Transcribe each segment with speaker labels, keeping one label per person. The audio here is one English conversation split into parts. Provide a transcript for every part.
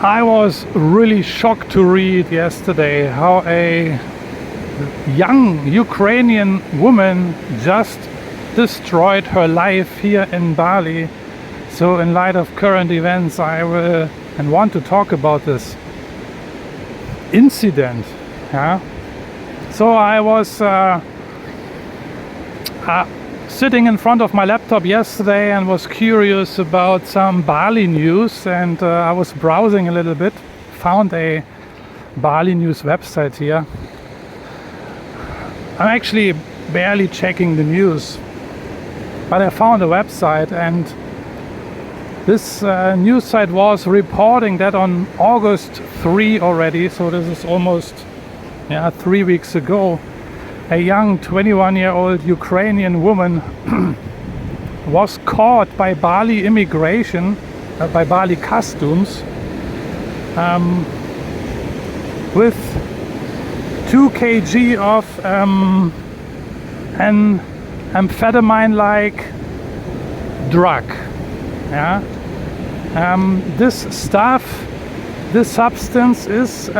Speaker 1: I was really shocked to read yesterday how a young Ukrainian woman just destroyed her life here in Bali. So in light of current events, I will and want to talk about this incident. Yeah. So I was sitting in front of my laptop yesterday and was curious about some Bali news, and I was browsing a little bit, found a Bali news website here. I'm actually barely checking the news, but I found a website, and this news site was reporting that on August 3 already, so this is almost 3 weeks ago, a young 21-year-old Ukrainian woman was caught by Bali immigration, by Bali customs, with 2 kg of an amphetamine-like drug. Yeah. This substance is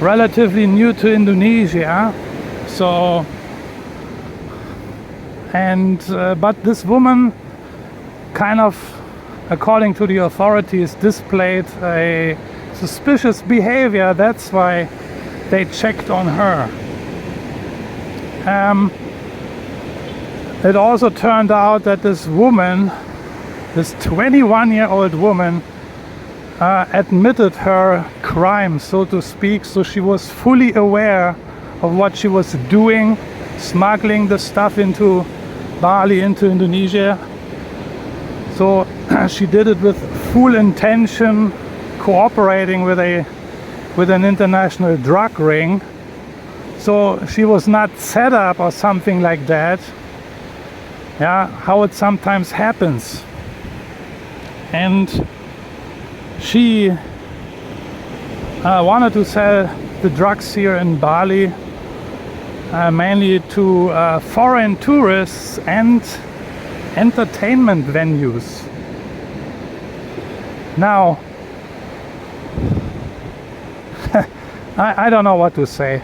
Speaker 1: relatively new to Indonesia, so but this woman kind of, according to the authorities, displayed a suspicious behavior. That's why they checked on her. It also turned out that this woman, this 21-year-old woman, admitted her crime, so to speak. So she was fully aware of what she was doing, smuggling the stuff into Bali, into Indonesia. So she did it with full intention, cooperating with an international drug ring. So she was not set up or something like that. Yeah, how it sometimes happens. And she wanted to sell the drugs here in Bali, mainly to foreign tourists and entertainment venues. Now, I don't know what to say.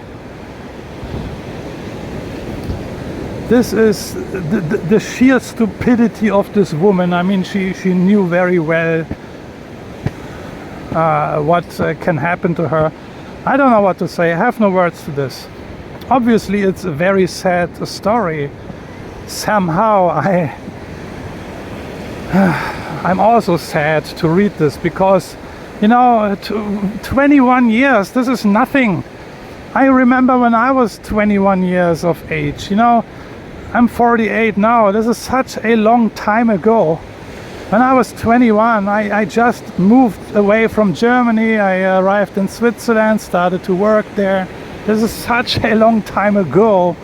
Speaker 1: This is the sheer stupidity of this woman. I mean, she knew very well what can happen to her. I don't know what to say. I have no words to this. Obviously, it's a very sad story. Somehow I'm also sad to read this, because 21 years, this is nothing. I remember when I was 21 years of age. I'm 48 now. This is such a long time ago. When I was 21, I just moved away from Germany. I arrived in Switzerland, started to work there. This is such a long time ago.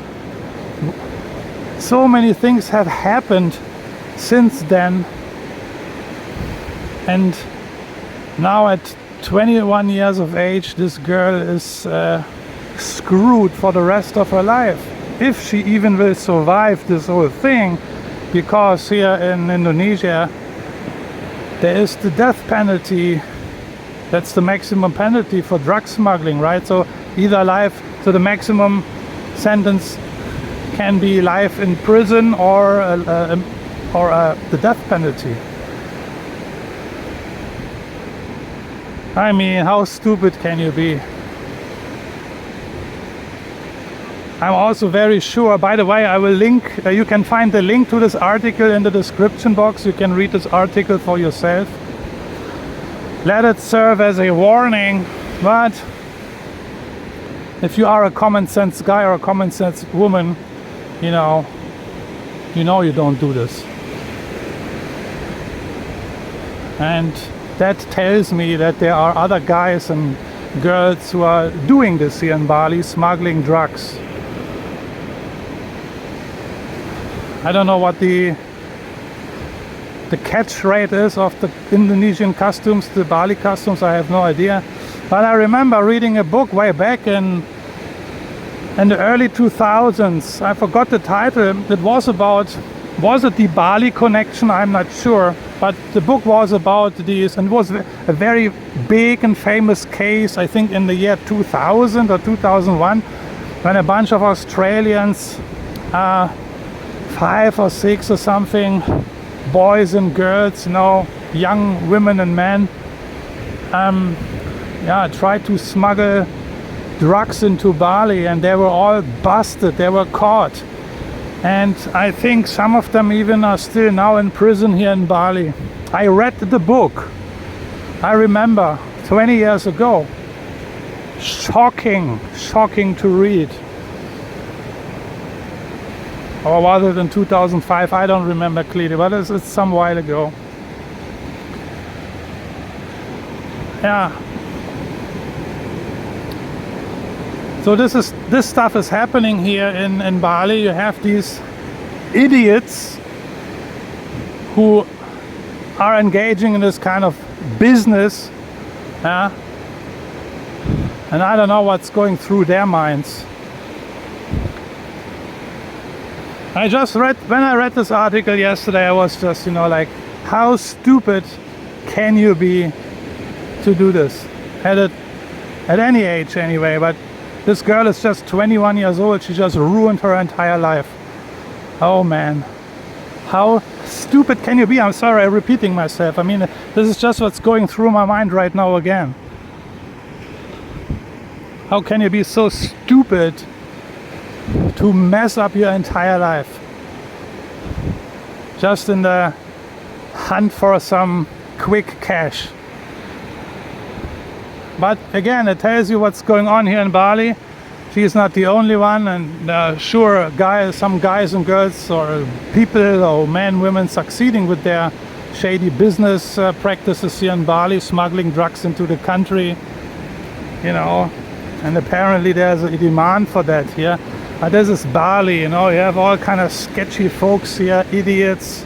Speaker 1: So many things have happened since then. And now at 21 years of age, this girl is screwed for the rest of her life, if she even will survive this whole thing, because here in Indonesia there is the death penalty. That's the maximum penalty for drug smuggling, right? So either life, so the maximum sentence can be life in prison or the death penalty. I mean, how stupid can you be? I'm also very sure, by the way, I will link, you can find the link to this article in the description box. You can read this article for yourself. Let it serve as a warning, but if you are a common sense guy or a common sense woman, you don't do this. And that tells me that there are other guys and girls who are doing this here in Bali, smuggling drugs. I don't know what the catch rate is of the Indonesian customs, the Bali customs. I have no idea. But I remember reading a book way back in the early 2000s. I forgot the title. It was about, was it the Bali connection? I'm not sure. But the book was about these, and it was a very big and famous case, I think in the year 2000 or 2001, when a bunch of Australians, 5 or 6 or something, boys and girls, you know, young women and men, tried to smuggle drugs into Bali, and they were all busted, they were caught. And I think some of them even are still now in prison here in Bali. I read the book, I remember, 20 years ago. Shocking to read. Or was it in 2005? I don't remember clearly, but it's some while ago. Yeah. So this stuff is happening here in Bali. You have these idiots who are engaging in this kind of business, and I don't know what's going through their minds. When I read this article yesterday, I was just, you know, like, how stupid can you be to do this at any age anyway? But this girl is just 21 years old. She just ruined her entire life. Oh man, how stupid can you be? I'm sorry, I'm repeating myself. I mean, this is just what's going through my mind right now again. How can you be so stupid to mess up your entire life just in the hunt for some quick cash? But again, it tells you what's going on here in Bali. She's not the only one, and sure, some guys and girls or people or men, women succeeding with their shady business practices here in Bali, smuggling drugs into the country, you know, and apparently there's a demand for that here. But this is Bali, you know, you have all kind of sketchy folks here, idiots,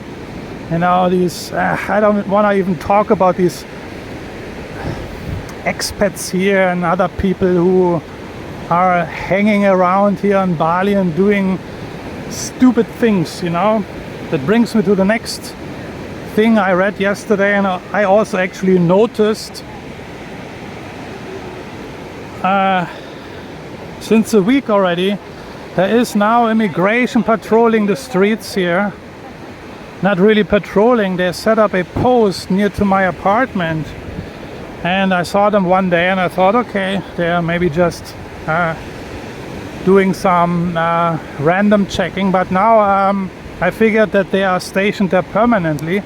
Speaker 1: you know, these, I don't want to even talk about these expats here and other people who are hanging around here in Bali and doing stupid things, you know. That brings me to the next thing I read yesterday, and I also actually noticed since a week already, there is now immigration patrolling the streets here. Not really patrolling, they set up a post near to my apartment. And I saw them one day and I thought, okay, they're maybe just doing some random checking. But now I figured that they are stationed there permanently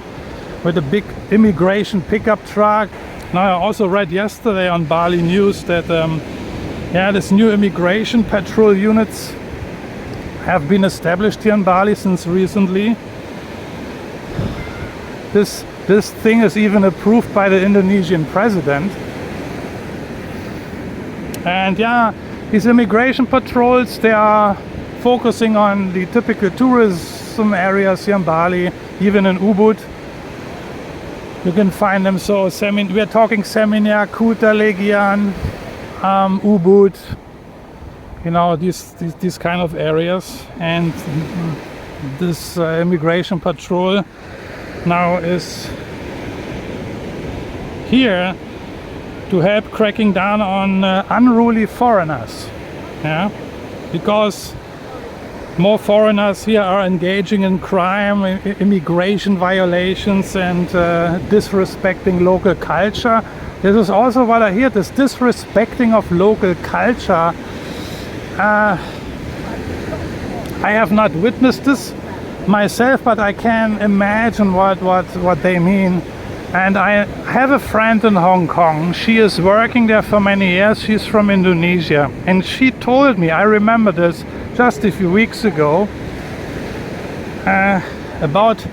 Speaker 1: with a big immigration pickup truck. Now I also read yesterday on Bali News that this new immigration patrol units have been established here in Bali since recently. This thing is even approved by the Indonesian president. And yeah, these immigration patrols, they are focusing on the typical tourism areas here in Bali, even in Ubud. You can find them, so we are talking Seminyak, Kuta, Legian, Ubud, you know, these kind of areas. And this immigration patrol now is here to help cracking down on unruly foreigners, because more foreigners here are engaging in crime, immigration violations, and disrespecting local culture. This is also what I hear, this disrespecting of local culture. I have not witnessed this myself, but I can imagine what they mean. And I have a friend in Hong Kong. She is working there for many years. She's from Indonesia, and she told me, I remember this just a few weeks ago, about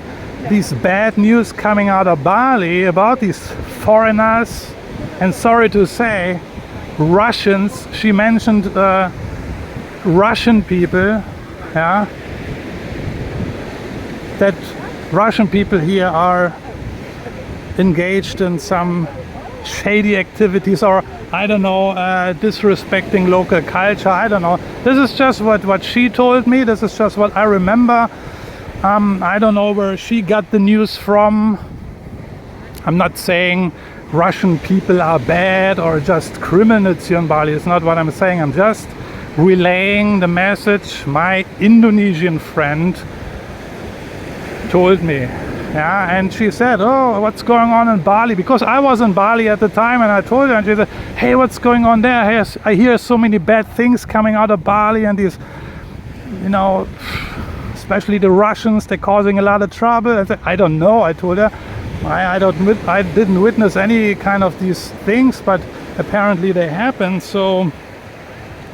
Speaker 1: these bad news coming out of Bali about these foreigners, and sorry to say, Russians. She mentioned Russian people, that Russian people here are engaged in some shady activities, or I don't know, disrespecting local culture. I don't know. This is just what she told me. This is just what I remember. I don't know where she got the news from. I'm not saying Russian people are bad or just criminals here in Bali. It's not what I'm saying. I'm just relaying the message my Indonesian friend told me. Yeah, and she said, oh, what's going on in Bali? Because I was in Bali at the time, and I told her, and she said, hey, what's going on there? I hear so many bad things coming out of Bali, and these, you know, especially the Russians, they're causing a lot of trouble. I said, I don't know, I told her. I didn't witness any kind of these things, but apparently they happen. So,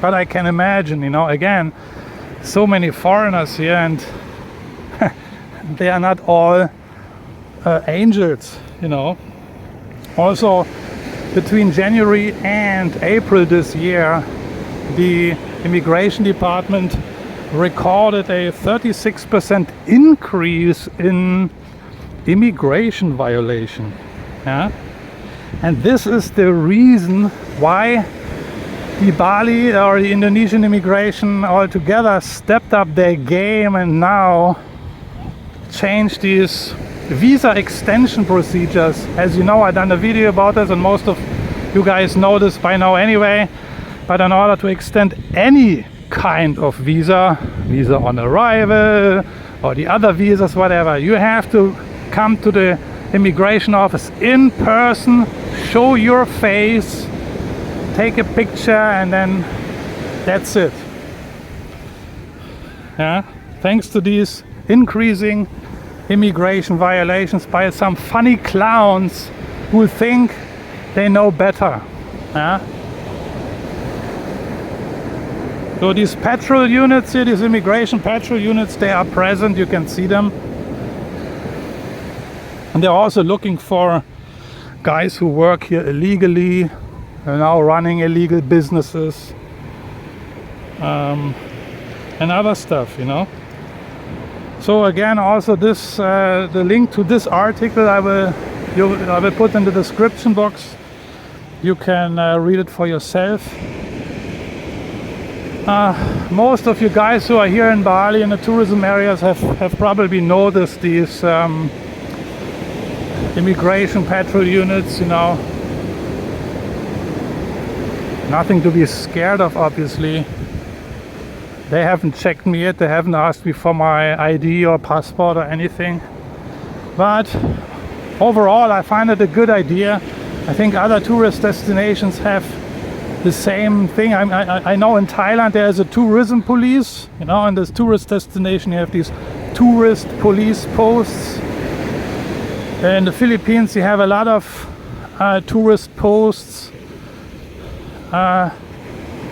Speaker 1: but I can imagine, you know, again, so many foreigners here, and they are not all angels, you know. Also, between January and April this year, the immigration department recorded a 36% increase in immigration violation. Yeah? And this is the reason why the Bali or the Indonesian immigration altogether stepped up their game and now changed these visa extension procedures. As you know, I've done a video about this, and most of you guys know this by now anyway. But in order to extend any kind of visa on arrival or the other visas, whatever, you have to come to the immigration office in person, show your face, take a picture, and then that's it. Yeah, thanks to these increasing immigration violations by some funny clowns who think they know better. Yeah? So these patrol units here, these immigration patrol units, they are present, you can see them. And they're also looking for guys who work here illegally, are now running illegal businesses, and other stuff, you know. So again, also this, the link to this article I will put in the description box. You can read it for yourself. Most of you guys who are here in Bali in the tourism areas have probably noticed these immigration patrol units, you know. Nothing to be scared of, obviously. They haven't checked me yet, they haven't asked me for my ID or passport or anything. But overall, I find it a good idea. I think other tourist destinations have the same thing. I know in Thailand there's a tourism police, you know, in this tourist destination you have these tourist police posts. In the Philippines you have a lot of tourist posts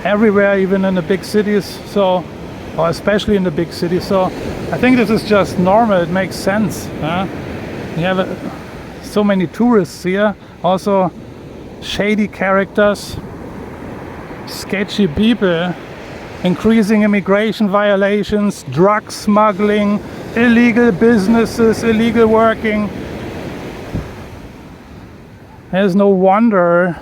Speaker 1: everywhere, even in the big cities, so, or especially in the big cities. So I think this is just normal, it makes sense. You have so many tourists here, also shady characters, sketchy people, increasing immigration violations, drug smuggling, illegal businesses, illegal working. There's no wonder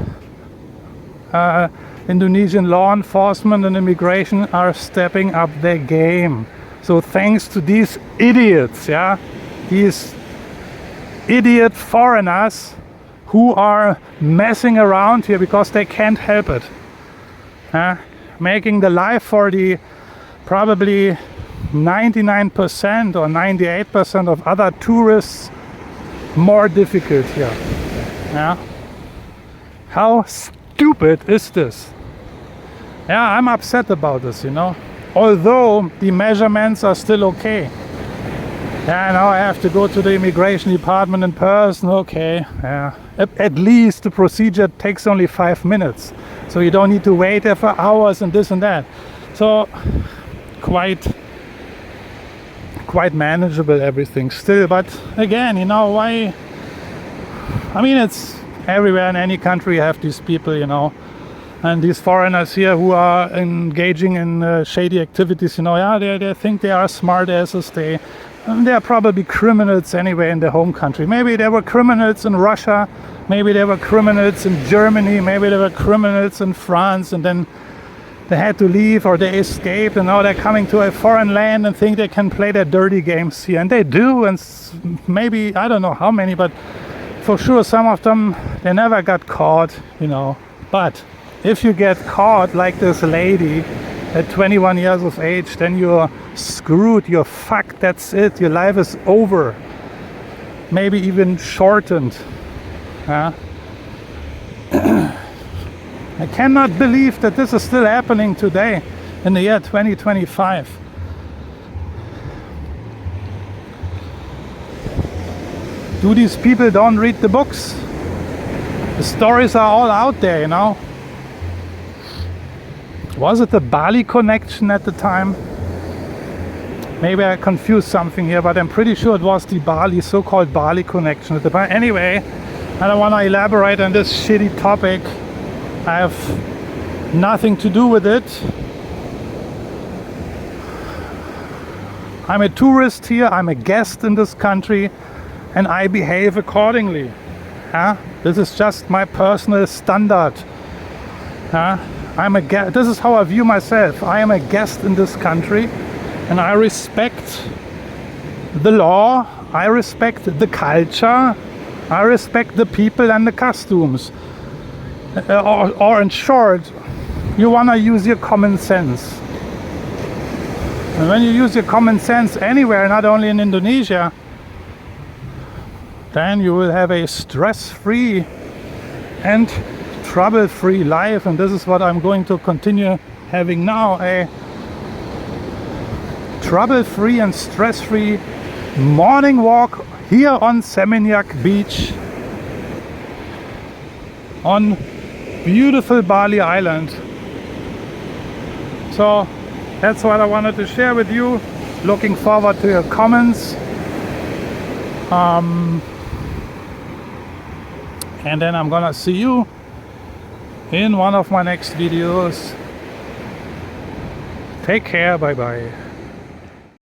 Speaker 1: Indonesian law enforcement and immigration are stepping up their game. So thanks to these idiots, yeah, these idiot foreigners who are messing around here because they can't help it, making the life for the probably 99% or 98% of other tourists more difficult here. Yeah, how stupid is this? Yeah, I'm upset about this, you know. Although the measurements are still okay. Yeah, now I have to go to the immigration department in person. Okay, yeah. At least the procedure takes only 5 minutes. So you don't need to wait there for hours and this and that. So quite manageable everything still. But again, you know, why? I mean, it's everywhere in any country you have these people, you know, and these foreigners here who are engaging in shady activities, you know. Yeah, they think they are smart asses. They are probably criminals anyway in their home country. Maybe they were criminals in Russia, maybe they were criminals in Germany, maybe they were criminals in France, and then they had to leave or they escaped, and now they're coming to a foreign land and think they can play their dirty games here, and they do. And maybe, I don't know how many, but for sure some of them, they never got caught, you know. But if you get caught like this lady at 21 years of age, then you're screwed, you're fucked, that's it, your life is over. Maybe even shortened. I cannot believe that this is still happening today in the year 2025. Do these people don't read the books? The stories are all out there, you know. Was it the Bali connection at the time? Maybe I confused something here, but I'm pretty sure it was the Bali, so-called Bali connection at the time. Anyway, I don't want to elaborate on this shitty topic. I have nothing to do with it. I'm a tourist here, I'm a guest in this country, and I behave accordingly. This is just my personal standard. This is how I view myself. I am a guest in this country, and I respect the law, I respect the culture, I respect the people and the costumes. Or in short, you want to use your common sense. And when you use your common sense anywhere, not only in Indonesia, then you will have a stress-free and trouble-free life. And this is what I'm going to continue having now, a trouble-free and stress-free morning walk here on Seminyak Beach on beautiful Bali Island. So that's what I wanted to share with you. Looking forward to your comments. And then I'm gonna see you in one of my next videos. Take care, bye bye.